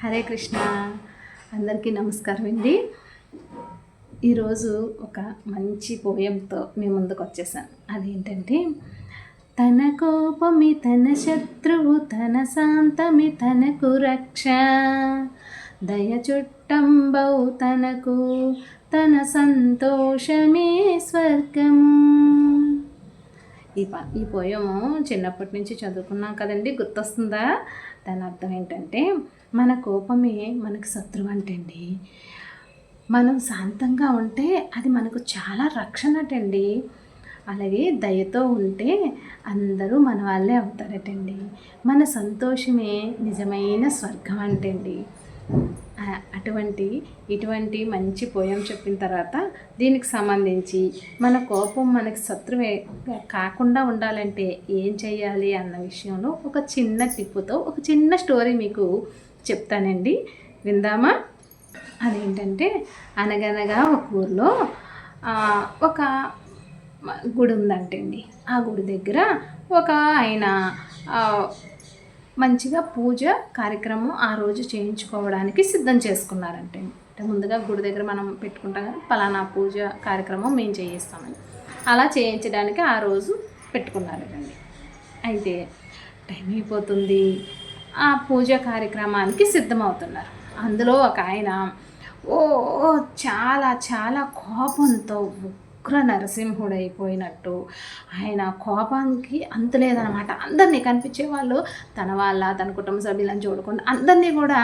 హరే కృష్ణ. అందరికీ నమస్కారం అండి. ఈరోజు ఒక మంచి పోయంతో మీ ముందుకు వచ్చేసాను. అదేంటంటే, తన కోపమి తన శత్రువు, తన శాంతమి తనకు రక్ష, దయ చుట్టంబౌ తనకు, తన సంతోషమే స్వర్గము. ఈ పోయము చిన్నప్పటి నుంచి చదువుకున్నాం కదండి, గుర్తొస్తుందా? దాని అర్థం ఏంటంటే, మన కోపమే మనకు శత్రువు అంటండి. మనం శాంతంగా ఉంటే అది మనకు చాలా రక్షణటండి. అలాగే దయతో ఉంటే అందరూ మన వాళ్ళే అవుతారటండి. మన సంతోషమే నిజమైన స్వర్గం అంటండి. ఇటువంటి మంచి పోయం చెప్పిన తర్వాత దీనికి సంబంధించి మన కోపం మనకి శత్రువే కాకుండా ఉండాలంటే ఏం చేయాలి అన్న విషయంలో ఒక చిన్న టిప్పుతో ఒక చిన్న స్టోరీ మీకు చెప్తానండి, విందామా? అదేంటంటే, అనగనగా ఒక ఊర్లో ఒక గుడి ఉందంటండి. ఆ గుడి దగ్గర ఒక ఆయన మంచిగా పూజ కార్యక్రమం ఆ రోజు చేయించుకోవడానికి సిద్ధం చేసుకున్నారంటే. ముందుగా గుడి దగ్గర మనం పెట్టుకుంటాం కదా, పలానా పూజ కార్యక్రమం మేము చేయిస్తామని, అలా చేయించడానికి ఆ రోజు పెట్టుకున్నారండి. అయితే టైం అయిపోతుంది, ఆ పూజ కార్యక్రమానికి సిద్ధమవుతున్నారు. అందులో ఒక ఆయన చాలా చాలా కోపంతో ఉగ్ర నరసింహుడు అయిపోయినట్టు, ఆయన కోపానికి అంత లేదనమాట. అందరినీ కనిపించే వాళ్ళు తన తన కుటుంబ సభ్యులను చూడకుండా అందరినీ కూడా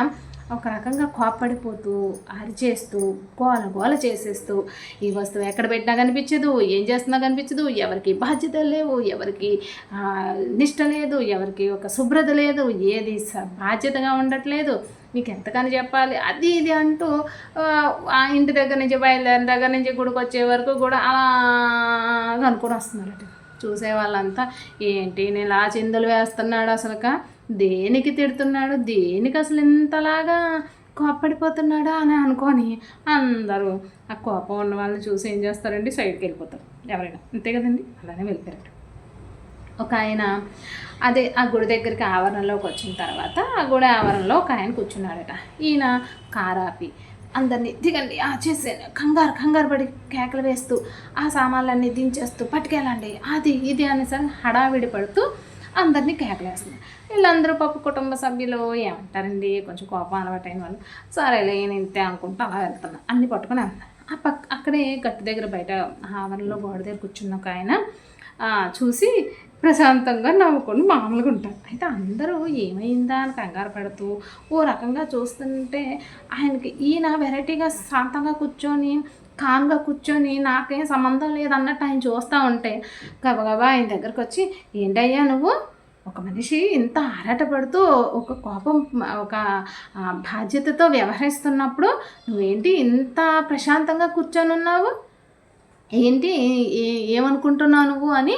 ఒక రకంగా కోప్పడిపోతూ అరిచేస్తూ గోల చేసేస్తూ, ఈ వస్తువు ఎక్కడ పెట్టినా కనిపించదు, ఏం చేస్తున్నా కనిపించదు, ఎవరికి బాధ్యత లేవు, ఎవరికి నిష్ట లేదు, ఎవరికి ఒక శుభ్రత లేదు, ఏది బాధ్యతగా ఉండట్లేదు, మీకు ఎంతకని చెప్పాలి అది ఇది అంటూ ఆ ఇంటి దగ్గర నుంచి బయలుదేరిన దగ్గర నుంచి గుడికి వచ్చే వరకు కూడా అలా అనుకుని వస్తున్నారట. చూసే వాళ్ళంతా ఏంటి నేను ఇలా చిందులు వేస్తున్నాడు, అసలుక దేనికి తిడుతున్నాడు, దేనికి అసలు ఇంతలాగా కోప్పడిపోతున్నాడా అని అనుకొని అందరూ ఆ కోపం ఉన్న వాళ్ళని చూసి ఏం చేస్తారండి, సైడ్కి వెళ్ళిపోతారు ఎవరైనా, అంతే కదండి. అలానే వెళ్ళిపోయారు. ఒక ఆయన అదే ఆ గుడి దగ్గరికి ఆవరణలోకి వచ్చిన తర్వాత ఆ గుడి ఆవరణలో ఒక ఆయన కూర్చున్నాడట. ఈయన కారాపి అందరినీ దిగండి చేసేయండి, కంగారు పడి కేకలు వేస్తూ ఆ సామాన్లన్నీ దించేస్తూ పట్టుకెళ్ళండి అది ఇది అనేసరి హడావిడి పడుతూ అందరినీ కేకలేస్తున్నారు. వీళ్ళందరూ కుటుంబ సభ్యులు ఏమంటారండి, కొంచెం కోపం అలవాటైన వాళ్ళు, సరేలే నేను ఇంతే అనుకుంటూ అలా వెళ్తున్నా, అన్నీ పట్టుకొని వెళ్తున్నా. అక్కడే గట్టు దగ్గర బయట ఆవరణలో గోడ దగ్గర కూర్చున్న ఒక ఆయన చూసి ప్రశాంతంగా నవ్వుకొని మామూలుగా ఉంటారు. అయితే అందరూ ఏమైందా అని కంగారు పడుతూ ఓ రకంగా చూస్తుంటే ఆయనకి ఈయన వెరైటీగా శాంతంగా కూర్చొని కామ్గా కూర్చొని నాకేం సంబంధం లేదన్నట్టు ఆయన చూస్తూ ఉంటే గబగబా ఆయన దగ్గరకు వచ్చి, ఏంటయ్యా నువ్వు ఒక మనిషి ఇంత ఆరాటపడుతూ ఒక కోపం ఒక బాధ్యతతో వ్యవహరిస్తున్నప్పుడు నువ్వేంటి ఇంత ప్రశాంతంగా కూర్చొని ఉన్నావు, ఏంటి ఏమనుకుంటున్నావు నువ్వు అని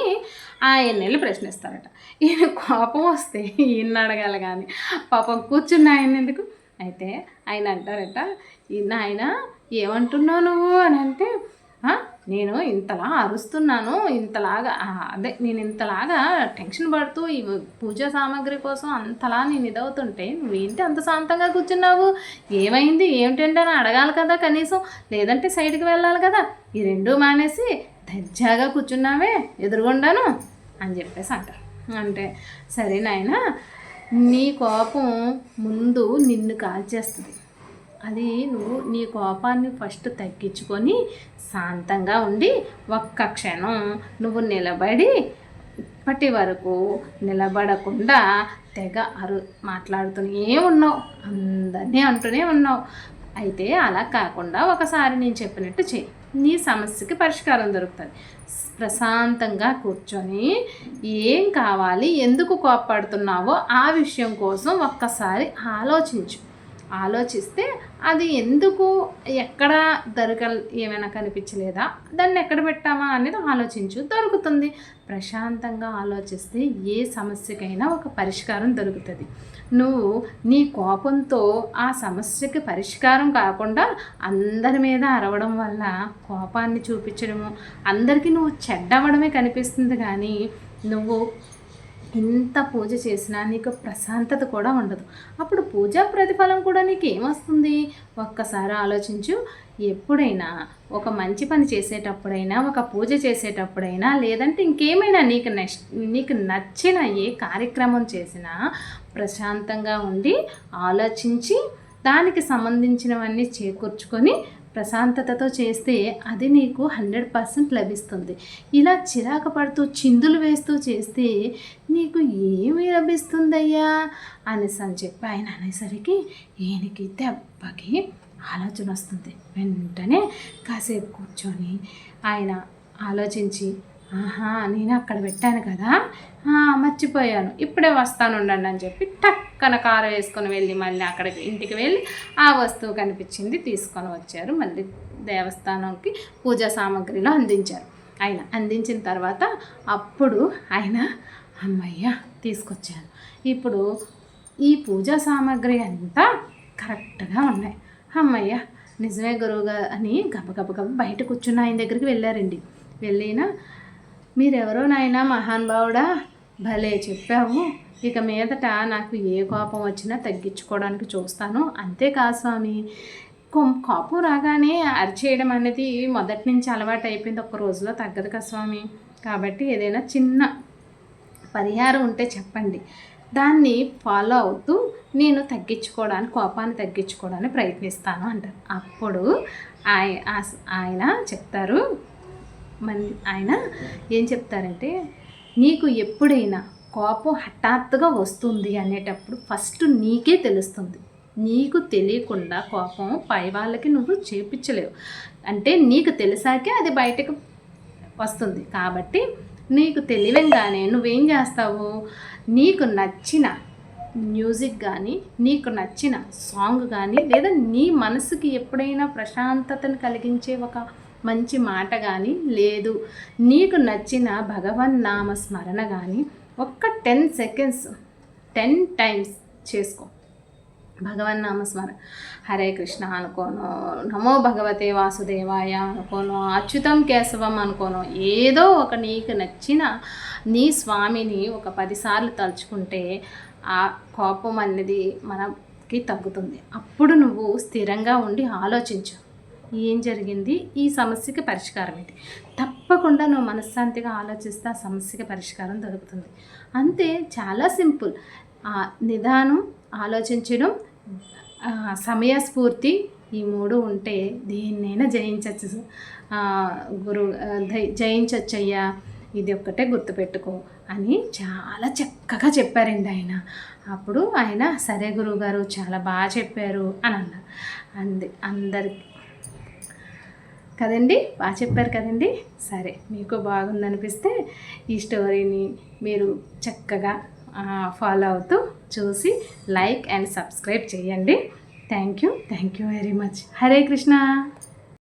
ఆయన వెళ్ళి ప్రశ్నిస్తారట. ఈయన కోపం వస్తే ఈయన అడగాలి కానీ పాపం కూర్చున్న ఆయన ఎందుకు. అయితే ఆయన అంటారట, ఆయన ఏమంటున్నావు నువ్వు అని అంటే, నేను ఇంతలా అరుస్తున్నాను, నేను ఇంతలాగా టెన్షన్ పడుతూ ఈ పూజా సామాగ్రి కోసం అంతలా నేను ఇదవుతుంటే నువ్వేంటి అంత శాంతంగా కూర్చున్నావు, ఏమైంది ఏమిటంటే అని అడగాలి కదా కనీసం, లేదంటే సైడ్కి వెళ్ళాలి కదా, ఈ రెండూ మానేసి దర్జాగా కూర్చున్నావే ఎదురుగుండాను అని చెప్పేసి అంటారు. అంటే సరే నాయన, నీ కోపం ముందు నిన్ను కాల్చేస్తుంది, అది నువ్వు నీ కోపాన్ని ఫస్ట్ తగ్గించుకొని శాంతంగా ఉండి ఒక్క క్షణం నువ్వు నిలబడి ఇప్పటి వరకు నిలబడకుండా తెగ మాట్లాడుతూనే ఉన్నావు, అందరినీ అంటూనే ఉన్నావు. అయితే అలా కాకుండా ఒకసారి నేను చెప్పినట్టు చెయ్యి, నీ సమస్యకి పరిష్కారం దొరుకుతుంది. ప్రశాంతంగా కూర్చొని ఏం కావాలి, ఎందుకు కోప్పడుతున్నావో ఆ విషయం కోసం ఒక్కసారి ఆలోచిస్తే అది ఎందుకు ఎక్కడ ఏమైనా కనిపించలేదా, దాన్ని ఎక్కడ పెట్టామా అనేది ఆలోచించు, దొరుకుతుంది. ప్రశాంతంగా ఆలోచిస్తే ఏ సమస్యకైనా ఒక పరిష్కారం దొరుకుతుంది. నువ్వు నీ కోపంతో ఆ సమస్యకి పరిష్కారం కాకుండా అందరి మీద అరవడం వల్ల కోపాన్ని చూపించడము, అందరికీ నువ్వు చెడ్డవడమే కనిపిస్తుంది కానీ నువ్వు ఎంత పూజ చేసినా నీకు ప్రశాంతత కూడా ఉండదు. అప్పుడు పూజా ప్రతిఫలం కూడా నీకు ఏమొస్తుంది? ఒక్కసారి ఆలోచించు. ఎప్పుడైనా ఒక మంచి పని చేసేటప్పుడైనా, ఒక పూజ చేసేటప్పుడైనా, లేదంటే ఇంకేమైనా నీకు నచ్చిన ఏ కార్యక్రమం చేసినా ప్రశాంతంగా ఉండి ఆలోచించి దానికి సంబంధించినవన్నీ చేకూర్చుకొని ప్రశాంతతతో చేస్తే అది నీకు 100% లభిస్తుంది. ఇలా చిరాకు పడుతూ చిందులు వేస్తూ చేస్తే నీకు ఏమి లభిస్తుందయ్యా అనేసి అని చెప్పి ఆయన అనేసరికి ఈయనకి దెబ్బకి ఆలోచన వస్తుంది. వెంటనే కాసేపు కూర్చొని ఆయన ఆలోచించి, ఆహా నేను అక్కడ పెట్టాను కదా, మర్చిపోయాను, ఇప్పుడే వస్తాను ఉండండి అని చెప్పి టక్కన కారు వేసుకొని వెళ్ళి మళ్ళీ అక్కడికి ఇంటికి వెళ్ళి ఆ వస్తువు కనిపించింది తీసుకొని వచ్చారు. మళ్ళీ దేవస్థానంకి పూజా సామాగ్రిలో అందించారు. ఆయన అందించిన తర్వాత అప్పుడు ఆయన అమ్మయ్య తీసుకొచ్చాను, ఇప్పుడు ఈ పూజా సామాగ్రి అంతా కరెక్ట్గా ఉన్నాయి, అమ్మయ్య నిజమే గురువుగా అని గబగబ బయట కూర్చున్న ఆయన దగ్గరికి వెళ్ళారండి. వెళ్ళినా మీరెవరో నాయనా మహానుభావుడా, భలే చెప్పావు, ఇక మీదట నాకు ఏ కోపం వచ్చినా తగ్గించుకోవడానికి చూస్తాను, అంతేకాదు స్వామి కోపం రాగానే అరిచేయడం అనేది మొదటి నుంచి అలవాటు అయిపోయింది, ఒక్క రోజులో తగ్గదు కదా స్వామి, కాబట్టి ఏదైనా చిన్న పరిహారం ఉంటే చెప్పండి, దాన్ని ఫాలో అవుతూ నేను కోపాన్ని తగ్గించుకోవడానికి ప్రయత్నిస్తాను అంటారు. అప్పుడు ఆయన చెప్తారు, ఆయన ఏం చెప్తారంటే, నీకు ఎప్పుడైనా కోపం హఠాత్తుగా వస్తుంది అనేటప్పుడు ఫస్ట్ నీకే తెలుస్తుంది. నీకు తెలియకుండా కోపం పై వాళ్ళకి నువ్వు చేపించలేవు, అంటే నీకు తెలిసాకే అది బయటకు వస్తుంది. కాబట్టి నీకు తెలియంగానే నువ్వేం చేస్తావు, నీకు నచ్చిన మ్యూజిక్ కానీ, నీకు నచ్చిన సాంగ్ కానీ, లేదా నీ మనసుకి ఎప్పుడైనా ప్రశాంతతను కలిగించే ఒక మంచి మాట కానీ, లేదు నీకు నచ్చిన భగవన్నామ స్మరణ కానీ ఒక్క 10 seconds 10 times చేసుకో. భగవన్నామ స్మరణ, హరే కృష్ణ అనుకోను, నమో భగవతే వాసుదేవాయ అనుకోను, అచ్యుతం కేశవం అనుకోను, ఏదో ఒక నీకు నచ్చిన నీ స్వామిని ఒక 10 సార్లు తలుచుకుంటే ఆ కోపం అనేది మనకి తగ్గుతుంది. అప్పుడు నువ్వు స్థిరంగా ఉండి ఆలోచించు, ఏం జరిగింది, ఈ సమస్యకి పరిష్కారం ఏంటి, తప్పకుండా నువ్వు మనశ్శాంతిగా ఆలోచిస్తే ఆ సమస్యకి పరిష్కారం దొరుకుతుంది. అంతే, చాలా సింపుల్. నిదానం, ఆలోచించడం, సమయస్ఫూర్తి, ఈ 3 ఉంటే దేన్నైనా జయించవచ్చు జయించవచ్చయ్యా, ఇది ఒక్కటే గుర్తుపెట్టుకో అని చాలా చక్కగా చెప్పారండి ఆయన. అప్పుడు ఆయన సరే గురువుగారు చాలా బాగా చెప్పారు అని అన్నారు. అందరికి కదండి, బాగా చెప్పారు కదండి. సరే, మీకు బాగుందనిపిస్తే ఈ స్టోరీని మీరు చక్కగా ఫాలో అవుతూ చూసి లైక్ అండ్ సబ్స్క్రైబ్ చేయండి. Thank you very much. Hare Krishna.